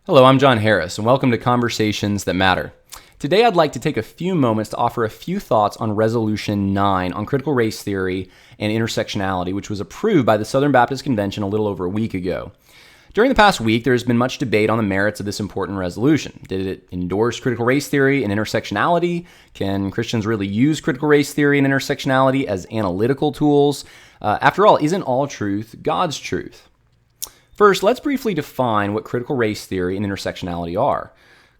Hello, I'm John Harris, and welcome to Conversations That Matter. Today I'd like to take a few moments to offer a few thoughts on Resolution 9 on critical race theory and intersectionality, which was approved by the Southern Baptist Convention a little over a week ago. During the past week, there has been much debate on the merits of this important resolution. Did it endorse critical race theory and intersectionality? Can Christians really use critical race theory and intersectionality as analytical tools? After all, isn't all truth God's truth? First, let's briefly define what critical race theory and intersectionality are.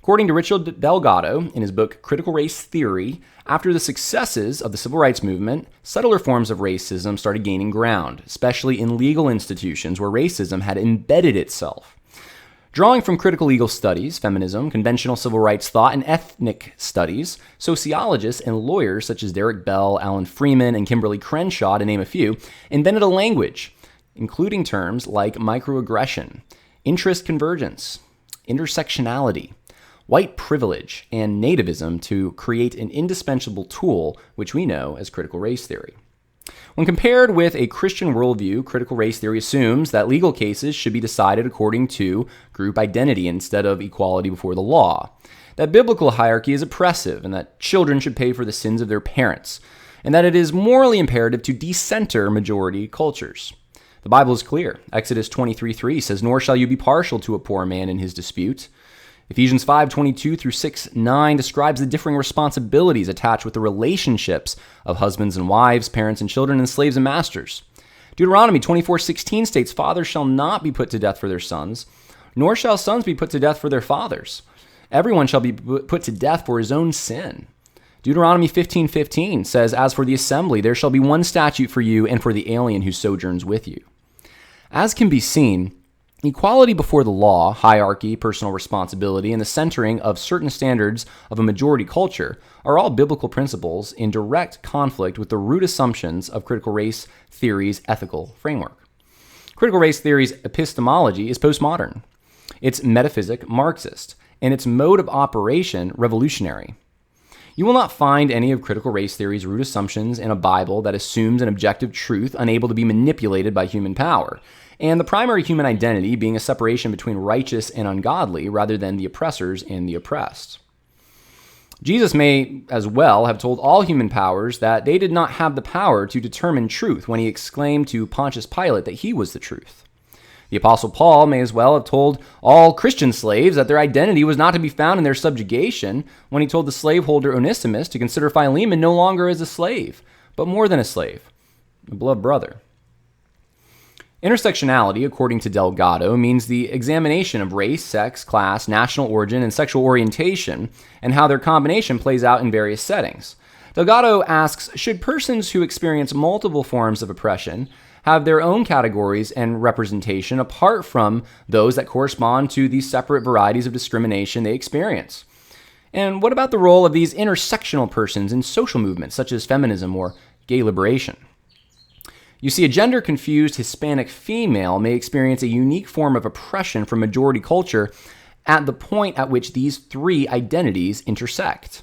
According to Richard Delgado, in his book Critical Race Theory, after the successes of the civil rights movement, subtler forms of racism started gaining ground, especially in legal institutions where racism had embedded itself. Drawing from critical legal studies, feminism, conventional civil rights thought, and ethnic studies, sociologists and lawyers such as Dereck Bell, Allan Freeman, and Kimberly Crenshaw, to name a few, invented a language including terms like microaggression, interest convergence, intersectionality, white privilege, and nativism to create an indispensable tool which we know as critical race theory. When compared with a Christian worldview, critical race theory assumes that legal cases should be decided according to group identity instead of equality before the law, that biblical hierarchy is oppressive, and that children should pay for the sins of their parents, and that it is morally imperative to decenter majority cultures. The Bible is clear. Exodus 23:3 says, "Nor shall you be partial to a poor man in his dispute." Ephesians 5:22 through 6:9 describes the differing responsibilities attached with the relationships of husbands and wives, parents and children, and slaves and masters. Deuteronomy 24:16 states, "Fathers shall not be put to death for their sons, nor shall sons be put to death for their fathers. Everyone shall be put to death for his own sin." Deuteronomy 15:15 says, "As for the assembly, there shall be one statute for you and for the alien who sojourns with you." As can be seen, equality before the law, hierarchy, personal responsibility, and the centering of certain standards of a majority culture are all biblical principles in direct conflict with the root assumptions of critical race theory's ethical framework. Critical race theory's epistemology is postmodern. Its metaphysic Marxist, and its mode of operation revolutionary. You will not find any of critical race theory's root assumptions in a Bible that assumes an objective truth unable to be manipulated by human power, and the primary human identity being a separation between righteous and ungodly rather than the oppressors and the oppressed. Jesus may as well have told all human powers that they did not have the power to determine truth when he exclaimed to Pontius Pilate that he was the truth. The Apostle Paul may as well have told all Christian slaves that their identity was not to be found in their subjugation when he told the slaveholder Onesimus to consider Philemon no longer as a slave, but more than a slave, a beloved brother. Intersectionality, according to Delgado, means the examination of race, sex, class, national origin, and sexual orientation, and how their combination plays out in various settings. Delgado asks, should persons who experience multiple forms of oppression have their own categories and representation apart from those that correspond to the separate varieties of discrimination they experience? And what about the role of these intersectional persons in social movements such as feminism or gay liberation? You see, a gender-confused Hispanic female may experience a unique form of oppression from majority culture at the point at which these three identities intersect.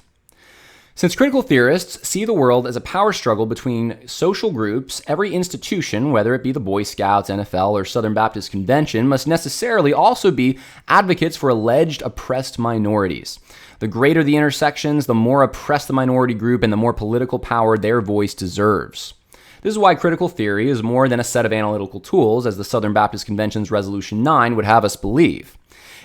Since critical theorists see the world as a power struggle between social groups, every institution, whether it be the Boy Scouts, NFL, or Southern Baptist Convention, must necessarily also be advocates for alleged oppressed minorities. The greater the intersections, the more oppressed the minority group and the more political power their voice deserves. This is why critical theory is more than a set of analytical tools, as the Southern Baptist Convention's Resolution 9 would have us believe.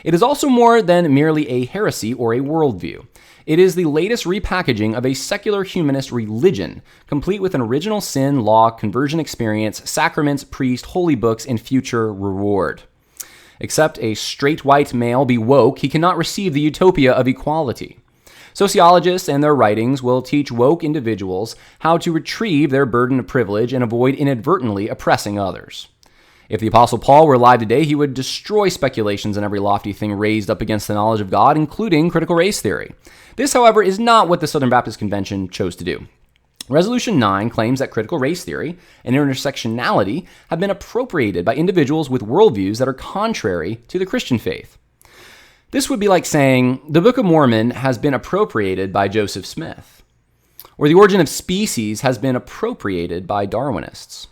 It is also more than merely a heresy or a worldview. It is the latest repackaging of a secular humanist religion, complete with an original sin, law, conversion experience, sacraments, priest, holy books, and future reward. Except a straight white male be woke, he cannot receive the utopia of equality. Sociologists and their writings will teach woke individuals how to retrieve their burden of privilege and avoid inadvertently oppressing others. If the Apostle Paul were alive today, he would destroy speculations and every lofty thing raised up against the knowledge of God, including critical race theory. This, however, is not what the Southern Baptist Convention chose to do. Resolution 9 claims that critical race theory and intersectionality have been appropriated by individuals with worldviews that are contrary to the Christian faith. This would be like saying the Book of Mormon has been appropriated by Joseph Smith, or the origin of species has been appropriated by Darwinists.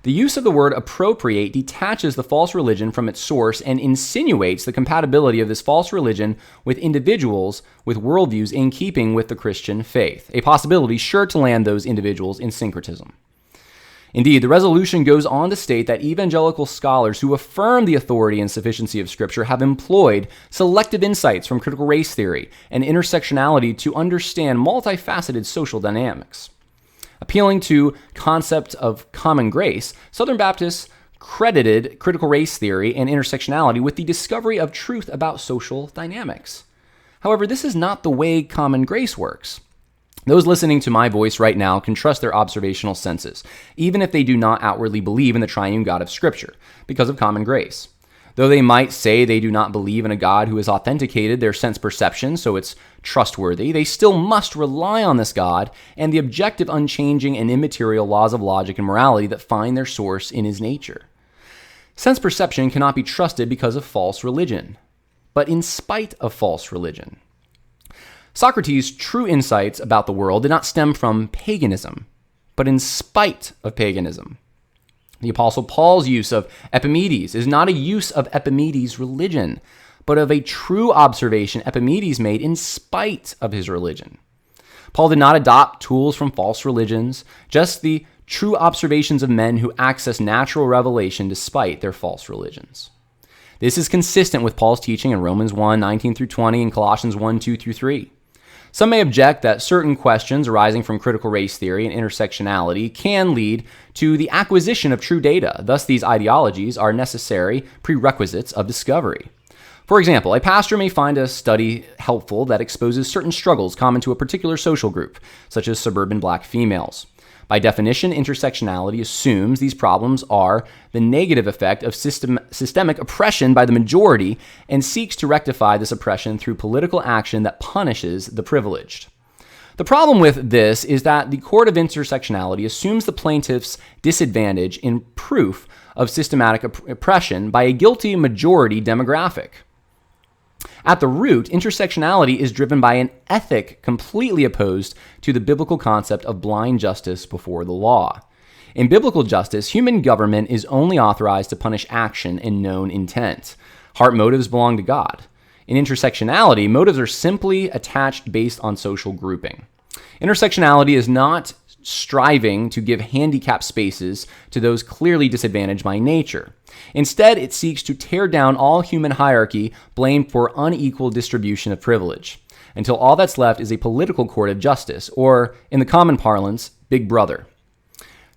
The use of the word appropriate detaches the false religion from its source and insinuates the compatibility of this false religion with individuals with worldviews in keeping with the Christian faith, a possibility sure to land those individuals in syncretism. Indeed, the resolution goes on to state that evangelical scholars who affirm the authority and sufficiency of Scripture have employed selective insights from critical race theory and intersectionality to understand multifaceted social dynamics. Appealing to concept of common grace, Southern Baptists credited critical race theory and intersectionality with the discovery of truth about social dynamics. However, this is not the way common grace works. Those listening to my voice right now can trust their observational senses, even if they do not outwardly believe in the triune God of Scripture, because of common grace. Though they might say they do not believe in a God who has authenticated their sense perception so it's trustworthy, they still must rely on this God and the objective, unchanging, and immaterial laws of logic and morality that find their source in his nature. Sense perception cannot be trusted because of false religion, but in spite of false religion. Socrates' true insights about the world did not stem from paganism, but in spite of paganism. The Apostle Paul's use of Epimedes is not a use of Epimedes' religion, but of a true observation Epimedes made in spite of his religion. Paul did not adopt tools from false religions, just the true observations of men who access natural revelation despite their false religions. This is consistent with Paul's teaching in Romans 1:19 through 20 and Colossians 1:2 through 3. Some may object that certain questions arising from critical race theory and intersectionality can lead to the acquisition of true data. Thus, these ideologies are necessary prerequisites of discovery. For example, a pastor may find a study helpful that exposes certain struggles common to a particular social group, such as suburban black females. By definition, intersectionality assumes these problems are the negative effect of systemic oppression by the majority and seeks to rectify this oppression through political action that punishes the privileged. The problem with this is that the court of intersectionality assumes the plaintiff's disadvantage in proof of systematic oppression by a guilty majority demographic. At the root, intersectionality is driven by an ethic completely opposed to the biblical concept of blind justice before the law. In biblical justice, human government is only authorized to punish action and known intent. Heart motives belong to God. In intersectionality, motives are simply attached based on social grouping. Intersectionality is not striving to give handicap spaces to those clearly disadvantaged by nature. Instead, it seeks to tear down all human hierarchy blamed for unequal distribution of privilege, until all that's left is a political court of justice, or, in the common parlance, Big Brother.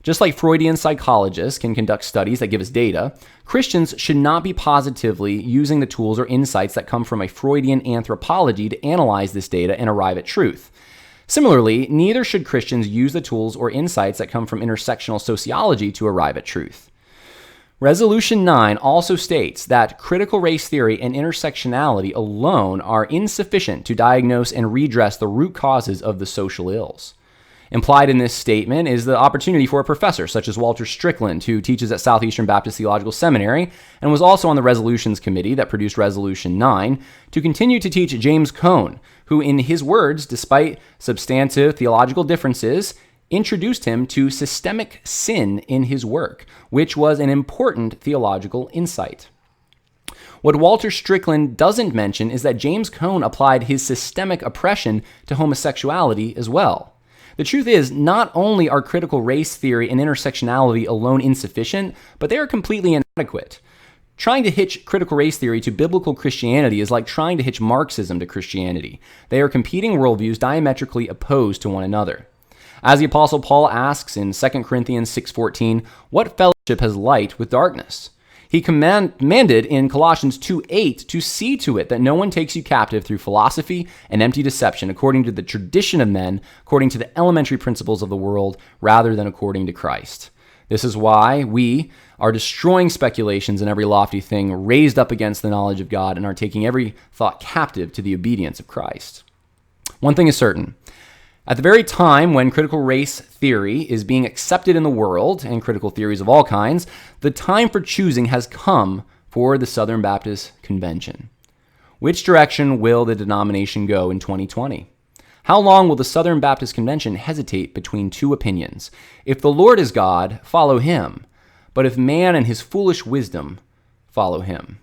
Just like Freudian psychologists can conduct studies that give us data, Christians should not be positively using the tools or insights that come from a Freudian anthropology to analyze this data and arrive at truth. Similarly, neither should Christians use the tools or insights that come from intersectional sociology to arrive at truth. Resolution 9 also states that critical race theory and intersectionality alone are insufficient to diagnose and redress the root causes of the social ills. Implied in this statement is the opportunity for a professor such as Walter Strickland, who teaches at Southeastern Baptist Theological Seminary and was also on the resolutions committee that produced Resolution 9, to continue to teach James Cone, who, in his words, despite substantive theological differences, introduced him to systemic sin in his work, which was an important theological insight. What Walter Strickland doesn't mention is that James Cone applied his systemic oppression to homosexuality as well. The truth is, not only are critical race theory and intersectionality alone insufficient, but they are completely inadequate. Trying to hitch critical race theory to biblical Christianity is like trying to hitch Marxism to Christianity. They are competing worldviews diametrically opposed to one another. As the Apostle Paul asks in 2 Corinthians 6:14, what fellowship has light with darkness? He commanded in Colossians 2:8 to see to it that no one takes you captive through philosophy and empty deception, according to the tradition of men, according to the elementary principles of the world, rather than according to Christ. This is why we are destroying speculations and every lofty thing raised up against the knowledge of God and are taking every thought captive to the obedience of Christ. One thing is certain. At the very time when critical race theory is being accepted in the world, and critical theories of all kinds, the time for choosing has come for the Southern Baptist Convention. Which direction will the denomination go in 2020? How long will the Southern Baptist Convention hesitate between two opinions? If the Lord is God, follow him. but if man and his foolish wisdom follow him.